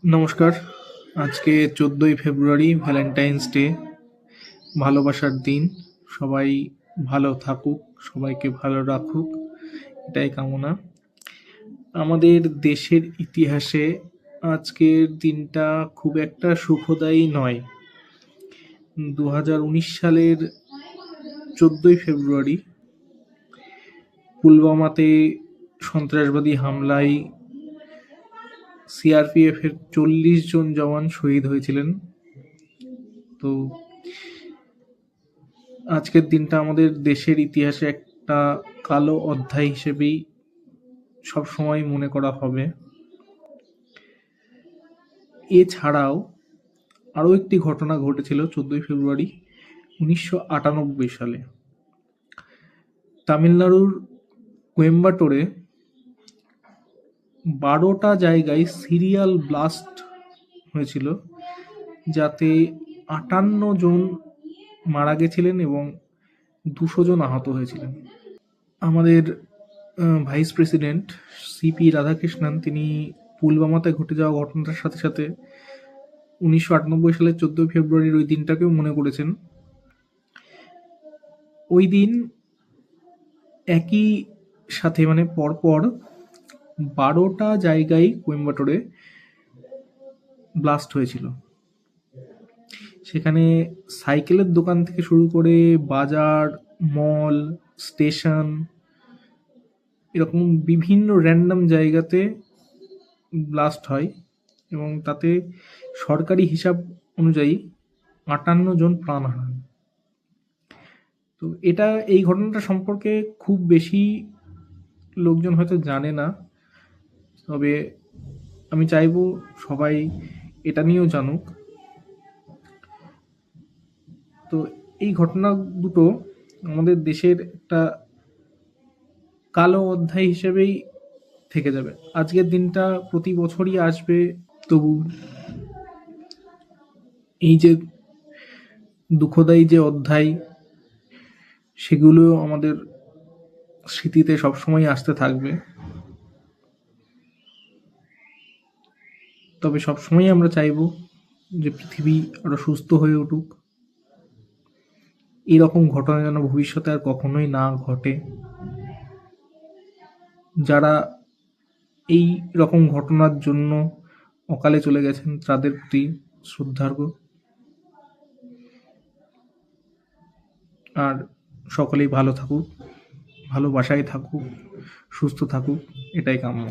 নমস্কার। আজকে 14ই ফেব্রুয়ারি, Valentine's day, ভালোবাসার দিন। সবাই ভালো থাকুক, সবাইকে ভালো রাখুক, এটাই কামনা। আমাদের দেশের ইতিহাসে আজকের দিনটা খুব একটা সুখদায়ী নয়। 2019 সালের 14ই ফেব্রুয়ারি পুলওয়ামাতে সন্ত্রাসবাদী হামলায় সিআরপিএফের 40 জন জওয়ান শহীদ হয়েছিলেন। তো আজকের দিনটা আমাদের দেশের ইতিহাসে একটা কালো অধ্যায় হিসেবেই সবসময় মনে করা হবে। এছাড়াও আরও একটি ঘটনা ঘটেছিল 14ই ফেব্রুয়ারি 1998 সালে। তামিলনাড়ুর কোয়েম্বাটোরে 12টা জায়গায় সিরিয়াল ব্লাস্ট হয়েছিল, যাতে 58 জন মারা গেছিলেন এবং 200 জন আহত হয়েছিলেন। আমাদের ভাইস প্রেসিডেন্ট সিপি রাধাকৃষ্ণন তিনি পুলওয়ামাতে ঘটে যাওয়া ঘটনাটার সাথে সাথে 1998 সালের 14ই ফেব্রুয়ারির ওই দিনটাকেও মনে করেছেন। ওই দিন একই সাথে মানে পরপর 12টা জায়গায় কোয়েম্বাটোরে ব্লাস্ট হয়েছিল। সেখানে সাইকেলের দোকান থেকে শুরু করে বাজার, মল, স্টেশন, এরকম বিভিন্ন র্যান্ডম জায়গাতে ব্লাস্ট হয় এবং তাতে সরকারি হিসাব অনুযায়ী 58 জন প্রাণ হারান। তো এই ঘটনাটা সম্পর্কে খুব বেশি লোকজন হয়তো জানে না, তবে আমি চাইবো সবাই এটা নিয়েও জানুক। তো এই ঘটনা দুটো আমাদের দেশের একটা কালো অধ্যায় হিসেবেই থেকে যাবে। আজকের দিনটা প্রতি বছরই আসবে, তবু এই যে দুঃখদায়ী যে অধ্যায়, সেগুলো আমাদের স্মৃতিতে সবসময় আসতে থাকবে। তবে সবসময় আমরা চাইবো যে পৃথিবী আরো সুস্থ হয়ে উঠুক, এরকম ঘটনা যেন ভবিষ্যতে আর কখনোই না ঘটে। যারা এই রকম ঘটনার জন্য অকালে চলে গেছেন তাদের প্রতি শ্রদ্ধার্ঘ। আর সকলেই ভালো থাকুক, ভালোবাসায় থাকুক, সুস্থ থাকুক, এটাই কাম্য।